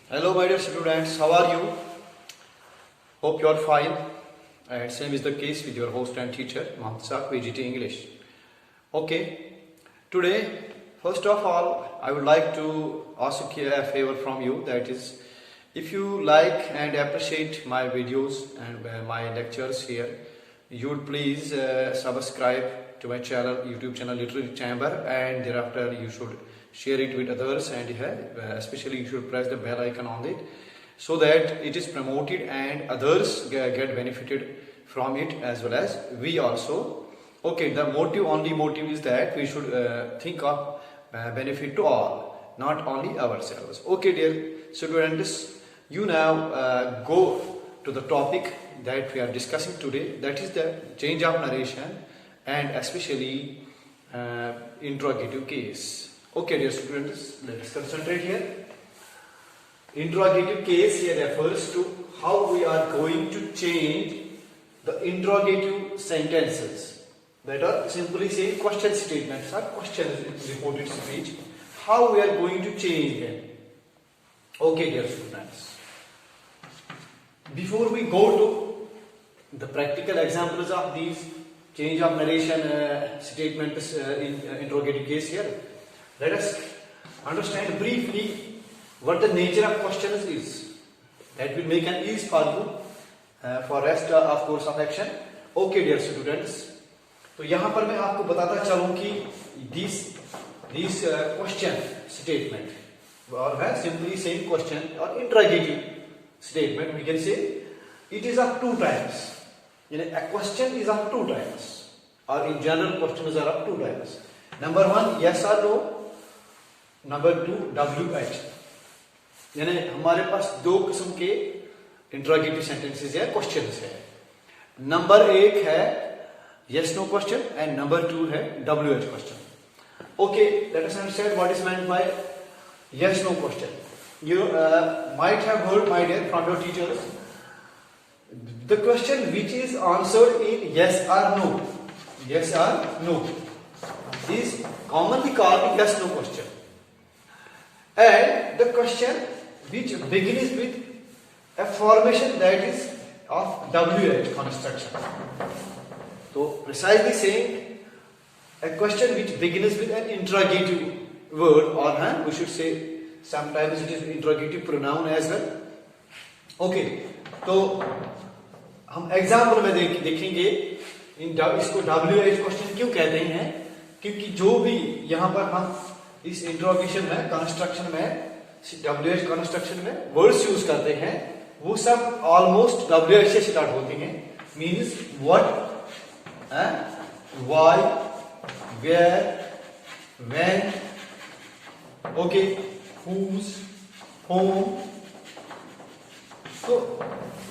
Hello, my dear students. How are you? Hope you are fine. And same is the case with your host and teacher, Mohammed Saak, VGT English. Okay. Today, first of all, I would like to ask a favor from you. That is, if you like and appreciate my videos and my lectures here, you would please subscribe to my channel, YouTube channel, Literary Chamber, and thereafter you should share it with others, and especially you should press the bell icon on it so that it is promoted and others get benefited from it as well as we also. Okay, the only motive is that we should think of benefit to all, not only ourselves. Okay, dear students, you now go to the topic that we are discussing today, that is the change of narration and especially interrogative case. Okay, dear students, let us concentrate here. Interrogative case here refers to how we are going to change the interrogative sentences, that are simply saying question statements or questions in reported speech, how we are going to change them. Okay, dear students, before we go to the practical examples of these change of narration statements in interrogative case here, let us understand briefly what the nature of questions is. That will make an ease for you for rest of course of action. Okay, dear students, तो यहाँ पर मैं आपको बताता चलूँ कि this question statement or simply saying question or interrogative statement, we can say it is of two types. A question is of two types, or in general questions are of two types. Number one, yes or no. Number two WH, यानी हमारे पास दो किस्म के interrogative sentences है, questions है. Number एक है yes no question and number two है WH question. Okay, let us understand what is meant by yes no question. You might have heard, my dear, from your teachers, the question which is answered in yes or no is commonly called yes no question. And the question which begins with a formation that is of WH construction. So precisely saying a question which begins with an interrogative word, or we should say sometimes it is interrogative pronoun as well. Okay, तो हम example में देखेंगे इसको WH question क्यों कहते हैं, क्योंकि जो भी यहाँ पर हम इस इंट्रोगेशन में कंस्ट्रक्शन में WH कंस्ट्रक्शन में वर्ड्स यूज करते हैं वो सब ऑलमोस्ट WH से स्टार्ट होते हैं. Means what, why, where, when, okay, whose, whom. So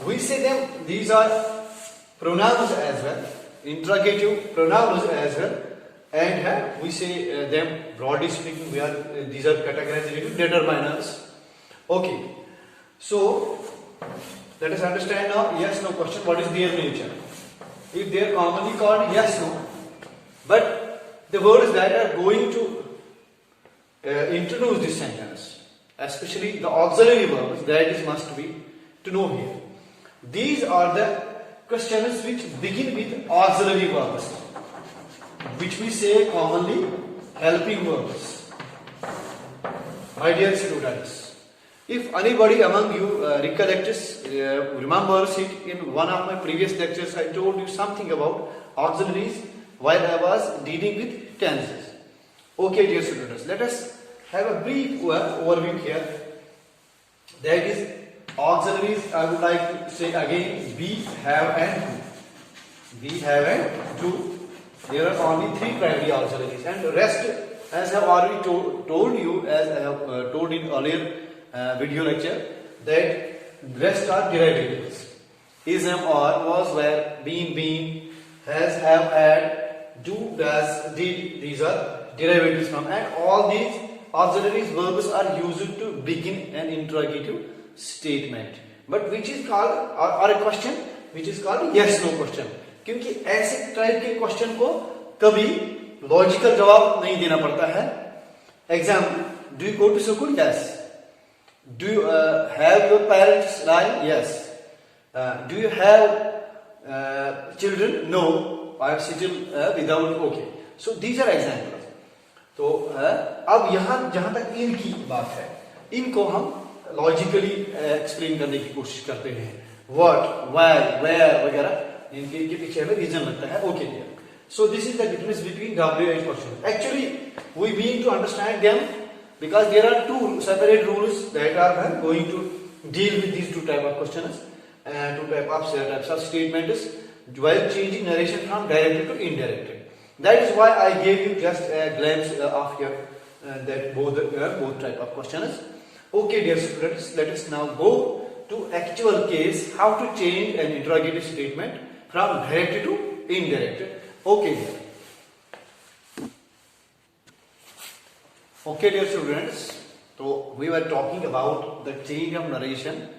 we say them, these are pronouns as well, interrogative pronouns as well. And we say them, broadly speaking, these are categorized into determiners. Okay, so let us understand now yes no question, what is their nature. If they are commonly called yes no, but the words that are going to introduce this sentence, especially the auxiliary verbs, that is must be to know here. These are the questions which begin with auxiliary verbs, which we say commonly helping verbs. My dear students, if anybody among you remembers it, in one of my previous lectures I told you something about auxiliaries while I was dealing with tenses. Okay, dear students, let us have a brief overview here. That is, auxiliaries, I would like to say again, we, have and do. We, have and do. There are only three primary auxiliaries, and the rest, as I have already told you, as I have told in earlier video lecture, that rest are derivatives. Is, am, are, was, were, been, has, have, had, do, does, did. These are derivatives from, and all these auxiliary verbs are used to begin an interrogative statement, but which is called or a question which is called yes no question. क्योंकि ऐसे type के question को कभी logical जवाब नहीं देना पड़ता है. Example, do you go to school? Yes. Do you have your parents lying? Yes. Do you have children? No. I am still without. Okay. So these are examples. तो अब यहाँ जहाँ तक इनकी बात है, इनको हम लॉजिकली एक्सप्लेन करने की कोशिश करते हैं. व्हाट, व्हाई, वेयर वगैरह इनके पीछे हमें रीजन लगता है. Okay dear. So this is the difference between WH questions. Actually, we need to understand them because there are two separate rules that are going to deal with these two type of questions, two types of statements while changing narration from directed to indirected. That is why I gave you just a glimpse of your that both type of questions. Okay, dear students, let us now go to actual case how to change an interrogative statement from directed to indirected. Okay, dear. Okay, dear students. So we were talking about the change of narration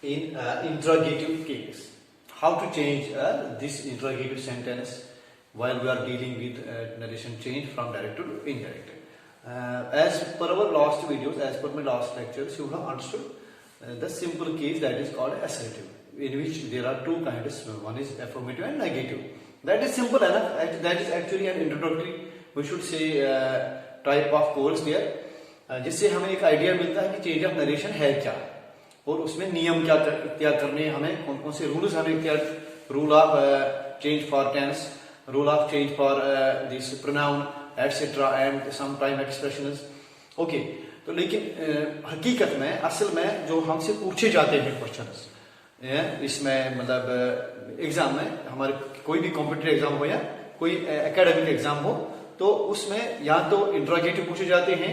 in interrogative case. How to change this interrogative sentence while we are dealing with narration change from direct to indirect. As per our last videos, as per my last lectures, you have understood the simple case that is called assertive, in which there are two kinds. One is affirmative and negative. That is simple enough. That is actually an introductory, we should say, type of course there, जिससे हमें एक idea मिलता है कि change of narration है क्या और उसमें नियम क्या इख्तियार करने हैं, हमें कौन कौन से रूल्स हमें इख्तियार, rule of change for tense, rule of change for this pronoun etcetera and some time expressions. Okay, तो लेकिन हकीकत में असल में जो हमसे पूछे जाते हैं क्वेश्चंस इसमें, मतलब एग्जाम में, हमारे कोई भी कॉम्पिटिटिव एग्जाम हो या कोई एकेडमिक एग्जाम हो, तो उसमें या तो इंट्रोगेटिव पूछे जाते हैं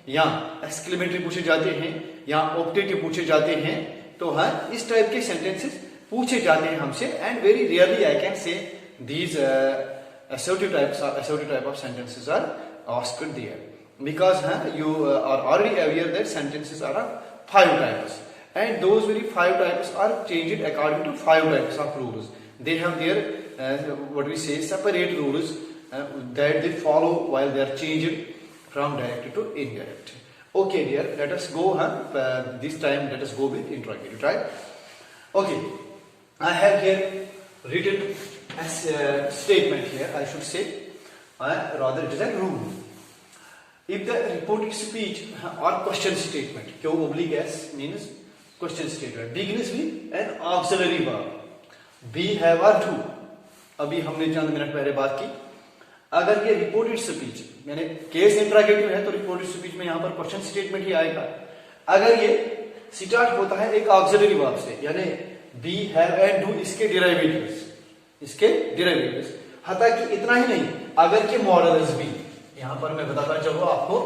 या एक्सक्लेमेटरी पूछे जाते हैं या ऑप्टेटिव पूछे जाते हैं. तो हाँ, इस टाइप के सेंटेंसेस पूछे जाते हैं हमसे. And very rarely I can say these assertive type of sentences are asked there, because you are already aware that sentences are of 5 types, and those very 5 types are changed according to 5 types of rules. They have their what we say separate rules that they follow while they are changed from direct to indirect. Okay dear, let us go this time let us go with interrogative, right? Okay, I have here written as a statement here, I should say, rather it is a rule. If the reported speech or question statement, Q oblique S means question statement, begins with an auxiliary verb, be, have or do. अभी हमने चंद minute पहले बात की. अगर ये reported speech, यानी case interrogative है, तो रिपोर्टेड स्पीच में यहाँ पर क्वेश्चन स्टेटमेंट ही आएगा. अगर ये स्टार्ट होता है एक ऑक्सिलरी वर्ब से, यानी बी, हैव एंड डू, इसके डेरिवेटिव्स, हता कि इतना ही नहीं, अगर के मॉडल्स भी, यहां पर मैं बताता चलूं आपको,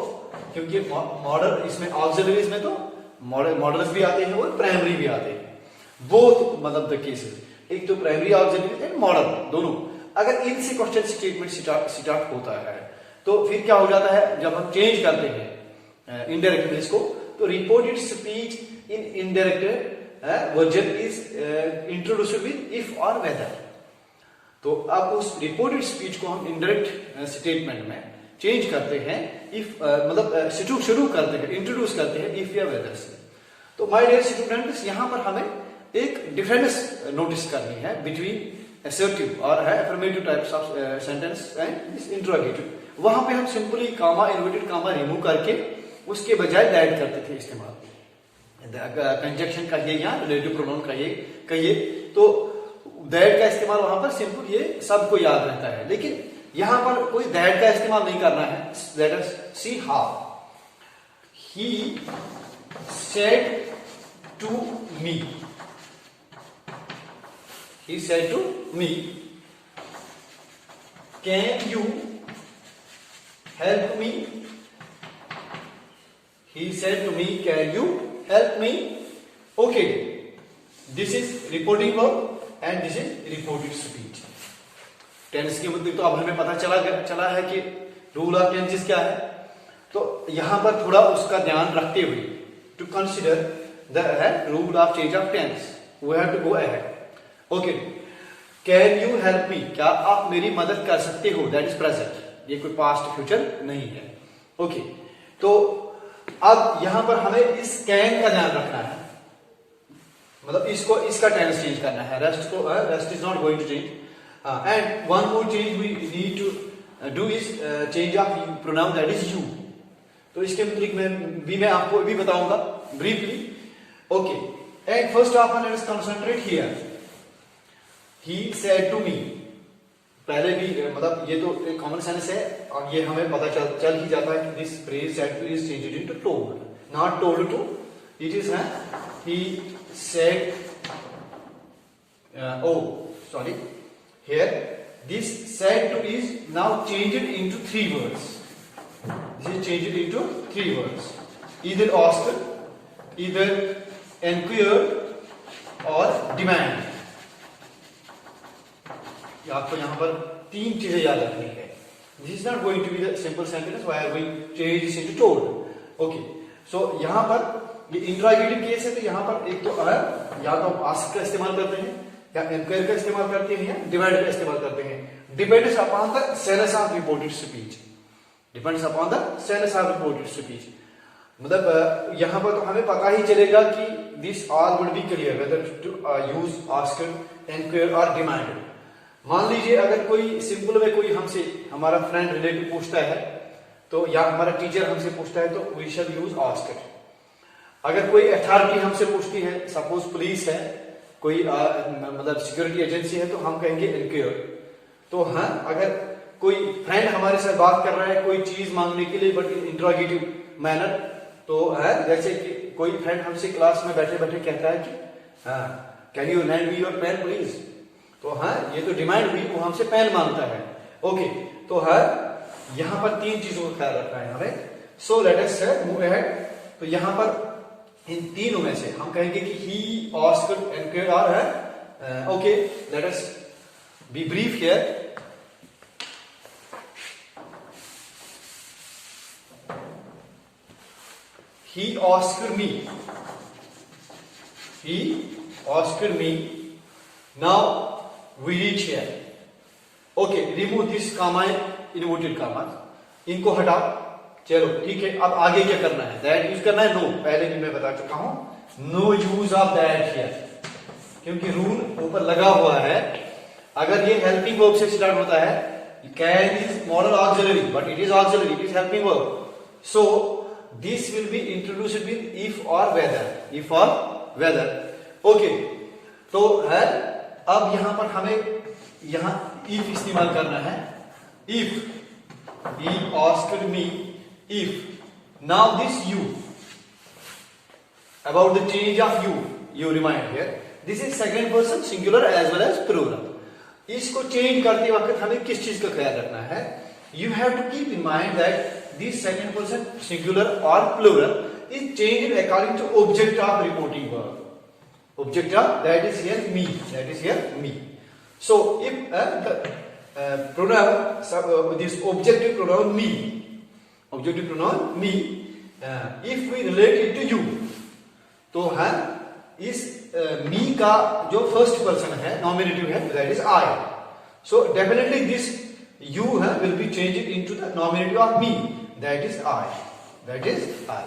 क्योंकि मॉडल इसमें ऑक्सिलरीज में तो मॉडल्स भी आते हैं और प्राइमरी भी आते हैं. बोथ मतलब द केसेस, एक तो प्राइमरी ऑक्सिलरी एंड मॉडल दोनों, अगर इनसे क्वेश्चन स्टेटमेंट स्टार्ट होता है, तो फिर क्या हो जाता है, जब हम चेंज करते हैं इनडायरेक्ट में इसको, तो reported speech in indirect version is introduced with if और वेदर. तो अब उस रिपोर्टेड स्पीच को हम इनडायरेक्ट स्टेटमेंट में चेंज करते हैं, इफ मतलब शुरू करते हैं, इंट्रोड्यूस करते हैं इफ या वेदर से. तो माय डियर स्टूडेंट्स, यहां पर हमें एक डिफरेंस नोटिस करनी है बिटवीन असर्टिव और affirmative types of sentence and this interrogative. वहां पे हम सिंपली कामा, इन्वर्टेड कामा रिमूव करके उसके बजाय दैट करते थे इस्तेमाल. कंजक्शन कहिए या रिलेटिव प्रोनाउन कहिए, तो दैट का इस्तेमाल वहां पर सिंपल ये सबको याद रहता है. लेकिन यहां पर कोई दैट का इस्तेमाल नहीं करना है. Let us see how. He said to me, he said to me, can you help me? He said to me, can you help me? Okay, this is reporting verb and this is reported speech. Tense के मुद्दे तो अब हमें पता चला है कि rule of tenses क्या है. तो यहां पर थोड़ा उसका ध्यान रखते हुए, to consider the rule of change of tense, we have to go ahead. Okay, can you help me, क्या आप मेरी मदद कर सकते हो, दैट इज प्रेजेंट, ये कोई पास्ट फ्यूचर नहीं है. ओके, तो अब यहां पर हमें इस कैन का ध्यान रखना है, मतलब इसका टेंस चेंज करना है, rest is not going to change. And one more change we need to do is change of pronoun, that is you. तो इसके मतलब मैं आपको भी बताऊंगा briefly. Okay, and first of all let us concentrate here. He said to me, पहले भी मतलब ये तो एक कॉमन सेंस है और ये हमें पता चल ही जाता है कि this phrase said to is changed into told, not told to. It is he said, sorry, here this said to is now changed into 3 words. This is changed into 3 words, either asked, either inquired or demand. आपको यहां पर 3 चीजें याद रखनी है. This is not going to be the simple sentence where we change this into told. Okay, so यहां पर ये इंट्रोगेटिव केस है, तो यहां पर एक तो या तो आस्क का इस्तेमाल करते हैं, या एनक्वायर का इस्तेमाल करते हैं, या डिमांड का इस्तेमाल करते हैं. Depends upon the sense of reported speech. Depends upon the sense of reported speech. मतलब यहां पर तो हमें पता ही चलेगा कि this all would be clear whether to use asked, enquire और डिमांड. मान लीजिए अगर कोई सिंपल में कोई हमसे, हमारा फ्रेंड रिलेटिव पूछता है, तो या हमारा टीचर हमसे पूछता है, तो वी शैल यूज आस्क्ड. अगर कोई अथॉरिटी हमसे पूछती है, सपोज पुलिस है, कोई मतलब सिक्योरिटी एजेंसी है, तो हम कहेंगे इनक्वायर. तो हाँ, अगर कोई फ्रेंड हमारे साथ बात कर रहा है कोई चीज मांगने के लिए, बट इंट्रोगेटिव मैनर, तो है जैसे कि कोई फ्रेंड हमसे क्लास में बैठे बैठे कहता है कि can you lend me your pen please. तो हाँ, ये तो डिमांड हुई, वो हमसे पेन मांगता है. ओके, तो है यहां पर 3 चीजों का ख्याल रखना है हमें. So let us move ahead. तो यहां पर इन तीनों में से हम कहेंगे कि ही, आस्क्ड, एनक्वायर्ड और है. Okay, let us B brief here. He asked me. He asked me. Now we reach here. Okay, remove this comma, inverted comma. इनको हटाओ. चलो ठीक है, अब आगे क्या करना है? दैट यूज करना है. नो, पहले भी मैं बता चुका हूं, no use of that here, क्योंकि रूल ऊपर लगा हुआ है. अगर ये हेल्पिंग वर्ब से स्टार्ट होता है, can is model auxiliary, but it is auxiliary, it is helping verb. So this will be introduced with if or whether. If or whether. Okay, तो है अब यहां पर हमें यहां if इस्तेमाल करना है. If he asked me, if now this you, about the change of you remind here, this is second person singular as well as plural. इसको चेंज करते वक्त हमें किस चीज का ख्याल रखना है? You have to keep in mind that this second person singular or plural is changed according to object of reporting verb. Object of, that is here me. That is here me. So if the pronoun, this objective pronoun me, if we relate it to you, तो है इस me का जो first person है, nominative है, that is I. So definitely this you will be changed into the nominative of me. That is I. That is I.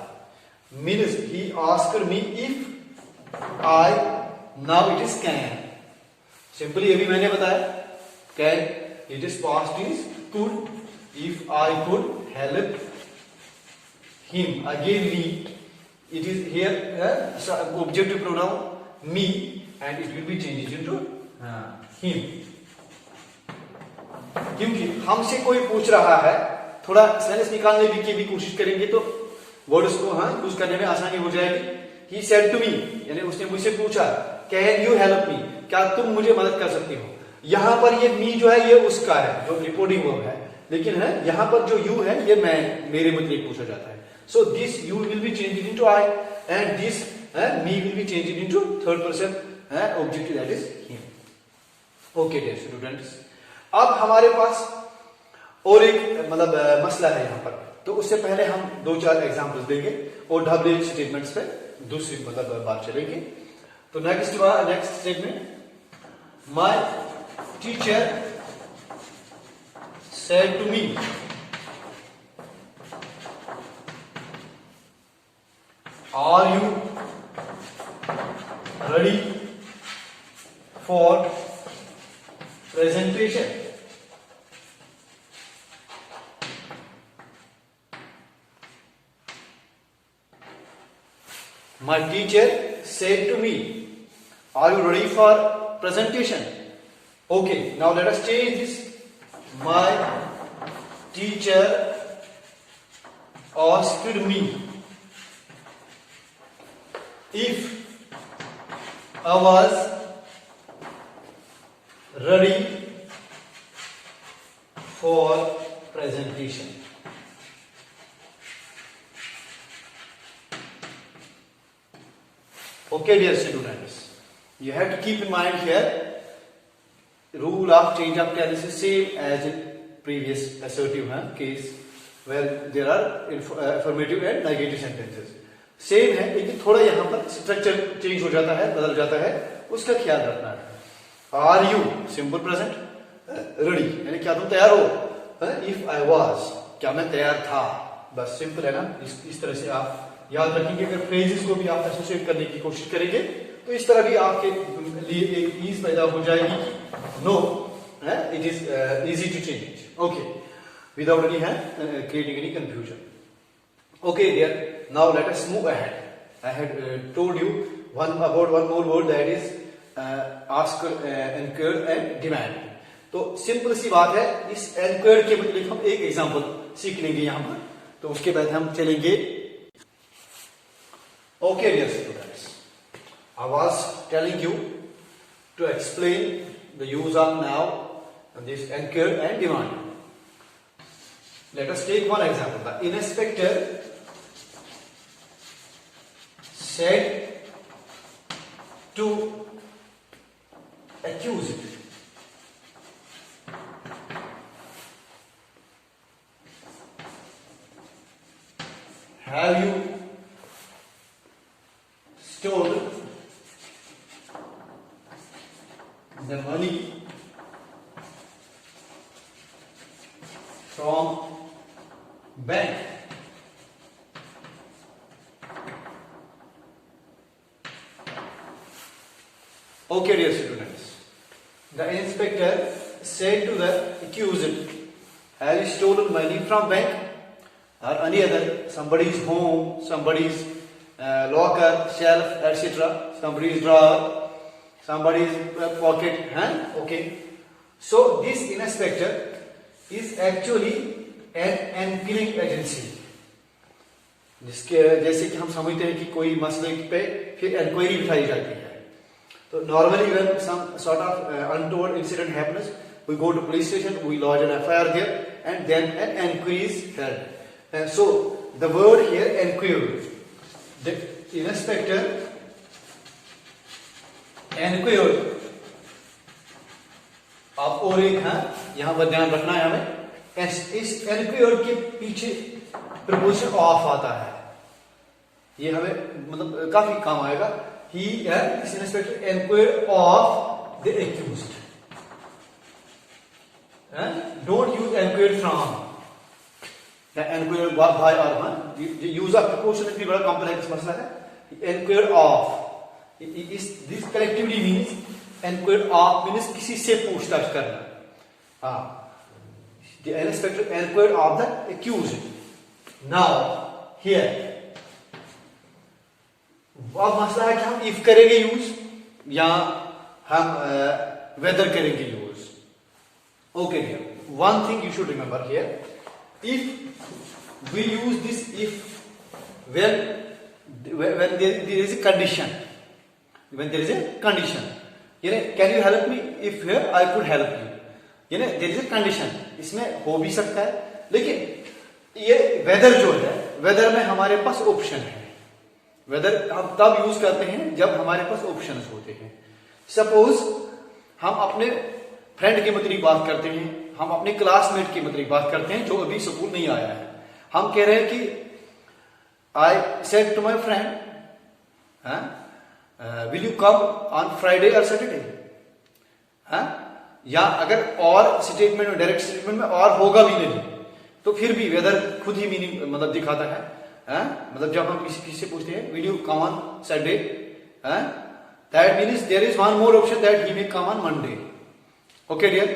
Means he asked me if I. Now it is can. Simply अभी मैंने बताया can. It is past is could. If I could help him. Again me. It is here objective pronoun me, and it will be changed into him. क्योंकि हमसे कोई पूछ रहा है, थोड़ा सेंस निकालने की भी कोशिश करेंगे तो वर्ड्स को यूज करने में आसानी हो जाएगी. He said to me, यानी उसने मुझसे पूछा, कैन यू हेल्प मी, क्या तुम मुझे मदद कर सकती हो. यहां पर ये मी जो है ये उसका है, जो रिपोर्टिंग वर्ब है, लेकिन है यहां पर जो यू है ये मेरे मतलब पूछा जाता है. So this you will be changed into I, and this me will be changed into third person object, that is him. Okay dear students, अब हमारे पास और एक मतलब मसला है यहां पर. तो उससे पहले हम 2-4 एग्जांपल्स देंगे और डबल स्टेटमेंट्स पे दूसरी मतलब बात चलेंगे. तो next statement, my teacher said to me. Are you ready for presentation? My teacher said to me, are you ready for presentation? Okay, now let us change this. My teacher asked me if I was ready for presentation. Okay, dear students, you have to keep in mind here rule of change of tense is same as in previous assertive case where there are affirmative and negative sentences. Same है, लेकिन थोड़ा यहाँ पर structure change हो जाता है, बदल जाता है, उसका ख्याल रखना है. Are you simple present ready, यानी क्या तुम तैयार हो? इफ आई वॉज, क्या मैं तैयार था? बस सिंपल है ना. इस तरह से आप याद रखेंगे. अगर फ्रेजेस को भी आप एसोसिएट करने की कोशिश करेंगे तो इस तरह भी आपके लिए एक ईज पैदा हो जाएगी. No, it is easy to change. Okay, without any creating any confusion. Okay, dear. Now let us move ahead. I had told you one more word, that is ask, enquire and demand. तो simple सी बात है. इस enquire के मतलब हम एक example सीख लेंगे यहाँ पर, तो उसके बाद हम चलेंगे. Okay, dear students, I was telling you to explain the use of now and this enquire and demand. Let us take one example. The inspector said to accused, have you stolen the money from bank? Okay, dear students, the inspector said to the accused, have you stolen money from bank? Or any other, somebody's home, somebody's locker, shelf, etc., somebody's drawer, somebody's pocket. Okay, so this inspector is actually an enquiring agency. जिसके जैसे कि हम समझते हैं कि कोई मसले पे फिर इंक्वायरी बिठाई जाती है. तो normally when some sort of untoward incident happens, we go to police station, we lodge an FIR there, and then an enquiry is held. And so the word here, enquiry, the inspector enquired. आप और एक यहाँ पर ध्यान रखना है हमें, इस enquired के पीछे preposition of आता है. ये हमें मतलब काफी काम आएगा. He and this inspector enquired of the accused. Don't use enquired from. Enquired by or the use of preposition भी बड़ा complex मसला है. Enquired of. This collectively means enquired of means किसी से पूछताछ करना. The inspector enquired of the accused. Now here अब मसला है कि हम इफ करेंगे यूज या हम वेदर करेंगे use. Okay dear, one thing you should remember here, if we use this if when there is a condition, यानी can you help me, if here I could help you, यानी there is a condition. इसमें हो भी सकता है, लेकिन ये weather जो है, वेदर में हमारे पास ऑप्शन है. वेदर हम तब यूज करते हैं जब हमारे पास ऑप्शंस होते हैं. सपोज हम अपने फ्रेंड के मतलब बात करते हैं, हम अपने क्लासमेट के मतलब बात करते हैं जो अभी स्कूल नहीं आया है. हम कह रहे हैं कि I said to my friend, will you come on Friday और सैटरडे. या अगर और स्टेटमेंट में, डायरेक्ट स्टेटमेंट में और होगा भी नहीं, तो फिर भी वेदर खुद ही मीनिंग मतलब दिखाता है. मतलब जब हम किसी से पूछते हैं will you come on Sunday, that means there is one more option that he may come on Monday. Okay dear,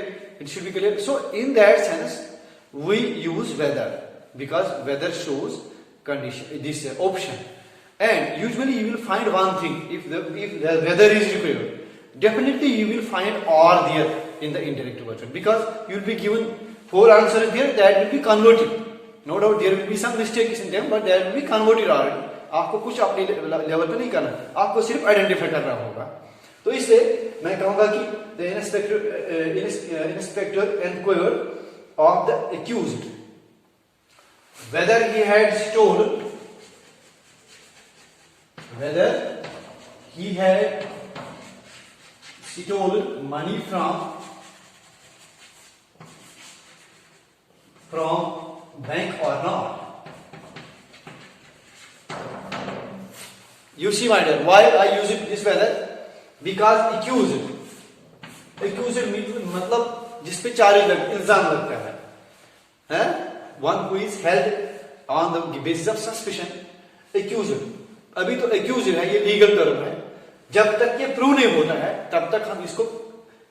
it should be clear. So in that sense we use whether, because whether shows condition, this option, and usually you will find one thing, if the weather is required, definitely you will find or there in the interactive version, because you will be given 4 answers there that will be converted. No doubt there will be some mistakes in them, but that will be converted already. आपको कुछ अपने level पे नहीं करना, आपको सिर्फ identify करना होगा. तो इसलिए मैं कहूंगा कि the inspector inquired of the accused whether he had stolen money from bank or not. You see my dear, why I use it this whether? Because accused मतलब जिसपे चार्ज इल्जाम लगता है, one who is held on the basis of suspicion. Accused, अभी तो accused है, ये legal term है. जब तक ये प्रूव नहीं होता है तब तक हम इसको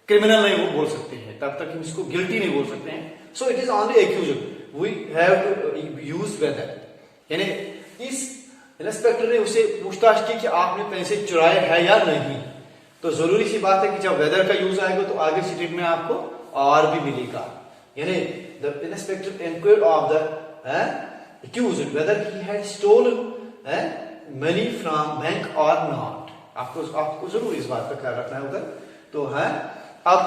क्रिमिनल नहीं बोल सकते हैं, तब तक हम इसको गिल्टी नहीं बोल सकते हैं. So it is only accused. We have to use whether. यानी इस इंस्पेक्टर ने उसे पूछताछ की कि आपने पैसे चुराए है या नहीं. तो जरूरी सी बात है कि जब वेदर का यूज आएगा तो आगे स्टेट में आपको और भी मिलेगा. यानी the inspector inquired of the accused whether he had stolen money from bank or not. आपको जरूर इस बात का ख्याल रखना है उधर. तो है अब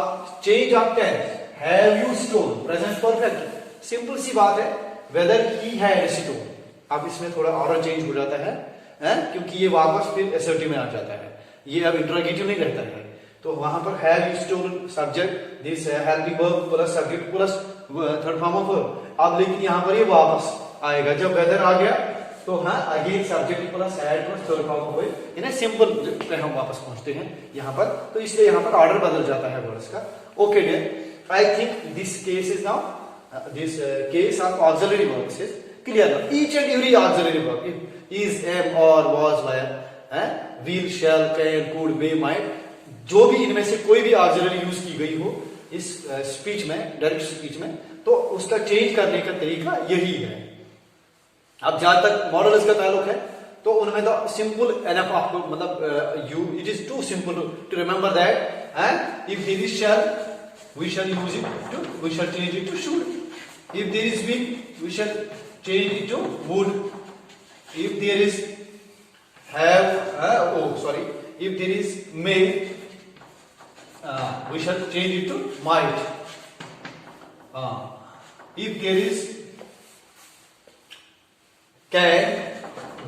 change of tense, have you stolen, present perfect. Simple सी बात है, वेदर ही हैड स्टोलन. अब इसमें थोड़ा और चेंज हो जाता है, क्योंकि ये वापस फिर असर्टिव में आ जाता है. ये अब इंटरोगेटिव नहीं रहता है. तो वहां पर have you stolen subject, this helping verb plus subject plus third form of verb. अब लेकिन यहां पर ये वापस आएगा जब वेदर आ गया तो again subject plus had plus third form of verb. इन्हें सिंपल पे हम वापस पहुंचते हैं यहां पर. तो इसलिए यहां पर ऑर्डर बदल जाता है वर्ड्स का. Okay dear, I think this case is now this case of auxiliary verbs is clear now. Each and every auxiliary verb is, am, are, was, were, will, shall, can, could, may, might, जो भी इनमें से कोई भी auxiliary use की गई हो इस स्पीच में, डायरेक्ट स्पीच में, तो उसका चेंज करने का तरीका यही है. अब जहां तक मॉडल्स का ताल्लुक है तो उनमें तो सिंपल एनफ आपको मतलब you it is too simple to remember that if there is shall we shall use it to, we shall change it to should. If there is will we shall change it to would. If there is have sorry, if there is may we shall change it to might. If there is can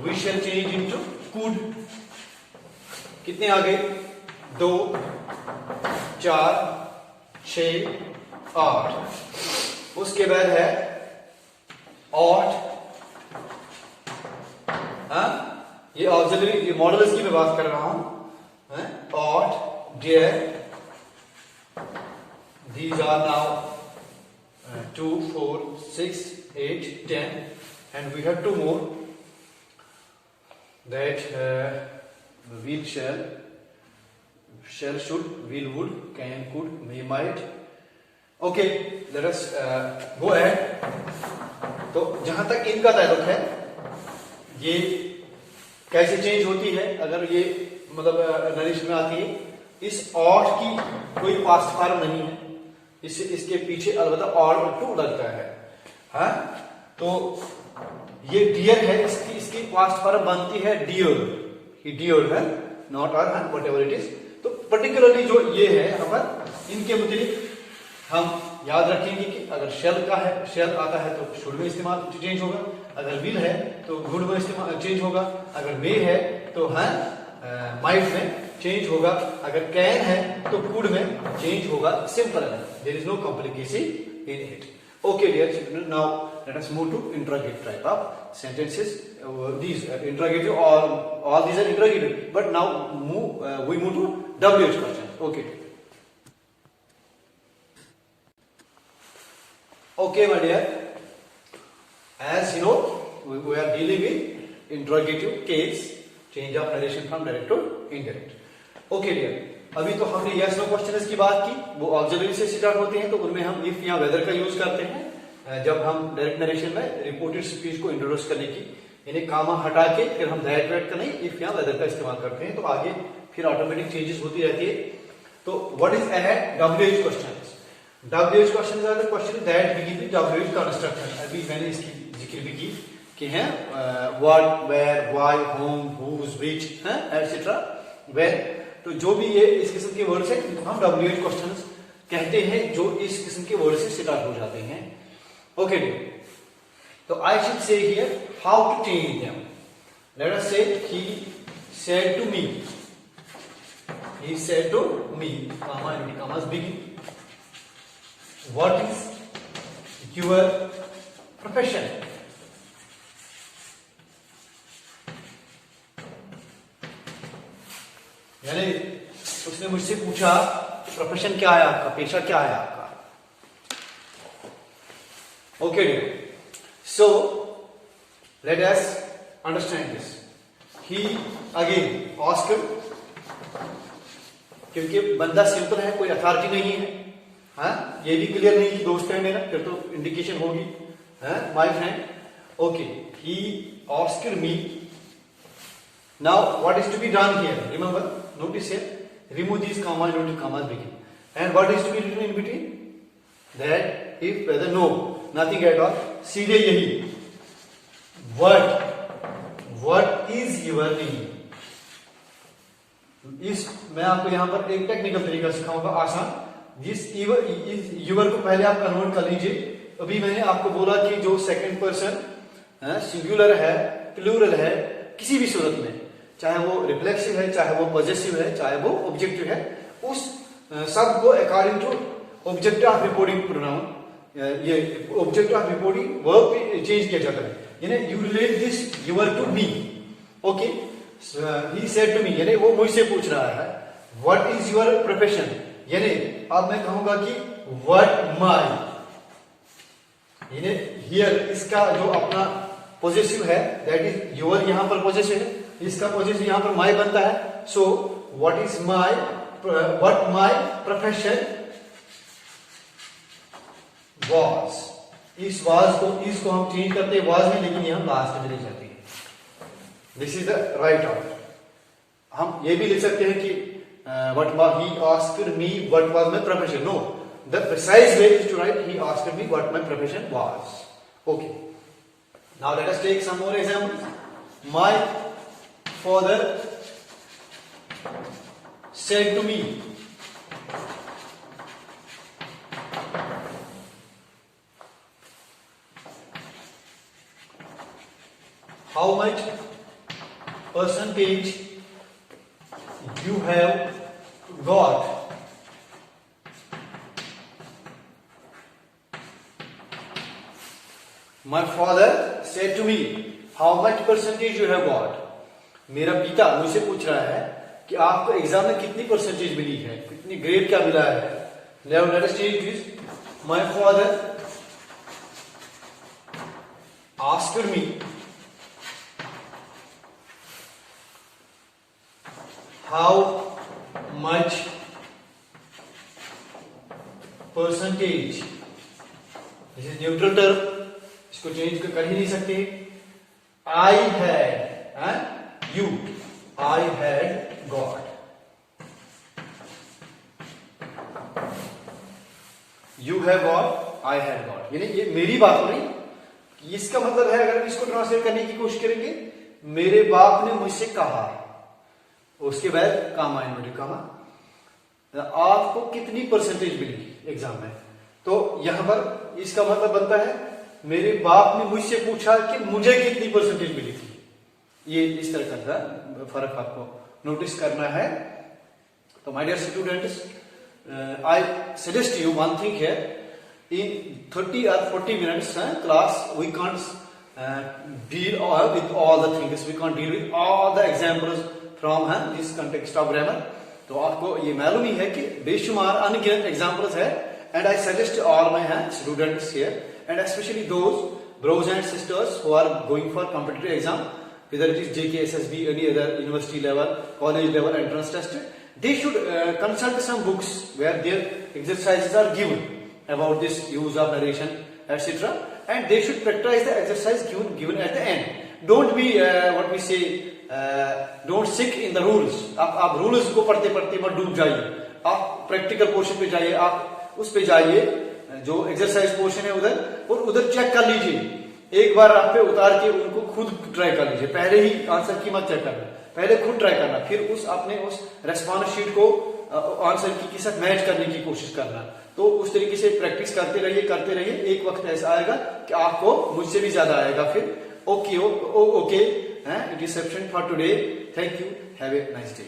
we shall change it to could. कितने आ गए? 2, 4, 6, 8. उसके बाद है ought. ये auxiliary, ये models की मैं बात कर रहा हूं. ought, dare, these are now 2, 4, 6, 8, 10, and we have 2 more, that will, shall, should, will, would, can, could, may, might. Okay, let us go ahead. तो जहां तक इनका ताल्लुक है, ये कैसे चेंज होती है अगर ये मतलब नरेशन में आती है. इस ऑट की कोई पास्ट फॉर्म नहीं है, इसके पीछे अलबत्ता ऑट टू लगता है. तो ये डियर है, इसकी पास्ट फॉर्म बनती है डियर. ही डियर है, नॉट और वट एवर इट इज. तो पर्टिकुलरली जो ये है यहाँ पर, इनके मुताबिक हम याद रखेंगे कि अगर शेल का है, शेल आता है तो शुड में इस्तेमाल चेंज होगा. अगर विल है तो गुड में इस्तेमाल चेंज होगा. अगर मे है तो माइट में चेंज होगा. अगर कैन है तो कुड में चेंज होगा. सिंपल है, there is no complication in it. Okay dear children, now let us move to interrogative type of sentences. these interrogative, all these are interrogative, but now we move to WH questions. Okay my dear, as you know we are dealing with interrogative case, change of narration from direct to indirect. Okay dear, अभी तो हमने yes no questions की बात की, वो auxiliary से start होते हैं, तो उनमें हम if या whether का यूज करते हैं जब हम डायरेक्ट नरेशन में रिपोर्टेड स्पीच को इंट्रोड्यूस करने की, यानी कामा हटा के फिर हम दैट वेट का नहीं इफ या वेदर का इस्तेमाल करते हैं, तो आगे फिर ऑटोमेटिक चेंजेस होती रहती है. तो what is ahead? WH questions. WH questions are the question that begin with WH construction. अभी मैंने इसकी जिक्र भी की कि है what, where, why, whom, whose, which, etcetera, where. तो जो भी ये इस किस्म के वर्ड्स हैं तो हम WH क्वेश्चंस कहते हैं, जो इस किस्म के वर्ड से स्टार्ट हो जाते हैं. ओके, तो I should say here how to change them. Let us say he said to me. He said to me, comma and commas begin. What is your profession? यानी उसने मुझसे पूछा प्रोफेशन क्या है आपका, पेशा क्या है आपका. Okay, so let us understand this. He again asked him, क्योंकि बंदा सिंपल है, कोई अथॉरिटी नहीं है, हाँ, ये भी क्लियर नहीं कि दोस्त है मेरा, फिर तो इंडिकेशन होगी, my friend. Okay, he asked me. Now what is to be done here? Remember, notice here, remove these commas, don't commas begin. And what is to be written in between? That if whether no, nothing at all. सीधे यही what is your name. इस मैं आपको यहां पर एक technical तरीका सिखाऊंगा आसान. जिस यूवर को पहले आप कन्वर्ट कर लीजिए. अभी मैंने आपको बोला कि जो सेकंड पर्सन सिंगुलर है, प्लूरल है, किसी भी सूरत में, चाहे वो रिफ्लेक्सिव है, चाहे वो पॉजेसिव है, चाहे वो ऑब्जेक्टिव है, उस सब को according to object of reporting pronoun, ये ऑब्जेक्ट ऑफ रिपोर्टिंग वर्ब पे चेंज किया जाता है. यानी you relate this your to me. Okay, he said to me, यानी वो मुझसे पूछ रहा है व्हाट इज योर प्रोफेशन. यानी अब मैं कहूंगा कि व्हाट माय, यानी हियर इसका जो अपना पॉजेसिव है दैट इज योर, यहां पर पॉजेसिव है, इसका पॉजेसिव यहां पर माय बनता है. So what is my, what my profession was. इस वाज को, इसको हम चेंज करते हैं वाज में, लेकिन यहां लास्ट में ले जाते हैं. This is the right order. हम ये भी लिख सकते हैं कि what he asked me what was my profession. No, the precise way is to write he asked me what my profession was. Okay, now let us take some more examples. My father said to me, how much percentage you have got. My father said to me, how much percentage you have got. मेरा पिता मुझसे पूछ रहा है कि आपको exam में कितनी परसेंटेज मिली है, कितनी ग्रेड क्या मिला है. Let us change this. My father asked me how much percentage. This is neutral term, इसको चेंज कर ही नहीं सकते. I had, you, I had got. You have got, I had got. यानी ये मेरी बात नहीं, इसका मतलब है अगर इसको ट्रांसलेट करने की कोशिश करेंगे, मेरे बाप ने मुझसे कहा, उसके बाद कामा इन्वर्टेड कामा, आपको कितनी परसेंटेज मिली एग्जाम में. तो यहां पर इसका मतलब बनता है मेरे बाप ने मुझसे पूछा कि मुझे कितनी परसेंटेज मिली थी. ये इस तरह का फर्क आपको नोटिस करना है. तो my dear students, I suggest you one thing here. In 30 or 40 minutes class we can't deal with all the things, we can't deal with all the examples from this context of grammar. तो आपको ये मालूम ही है कि बेशुमार अनगिनत examples है. And I suggest all my students here, and especially those brothers and sisters who are going for competitive exam, whether it is JK, SSB, any other university level, college level entrance test, they should consult some books where their exercises are given about this use of narration, etc. And they should practice the exercise given at the end. Don't be what we say, don't stick in the rules. आप rules को पढ़ते पढ़ते मत डूब जाइए, आप practical portion पे जाइए, आप उस पे जाइए जो exercise portion है उधर, और उधर चेक कर लीजिए. एक बार आप पे उतार के उनको खुद ट्राई कर लीजिए. पहले ही आंसर की मत चेक करना, पहले खुद ट्राई करना, फिर आपने उस रेस्पॉन्स शीट को आंसर की के साथ मैच करने की कोशिश करना. तो उस तरीके से प्रैक्टिस करते रहिए. एक वक्त ऐसा आएगा कि आपको मुझसे भी ज्यादा आएगा. फिर okay, it is sufficient for today. Thank you. Have a nice day.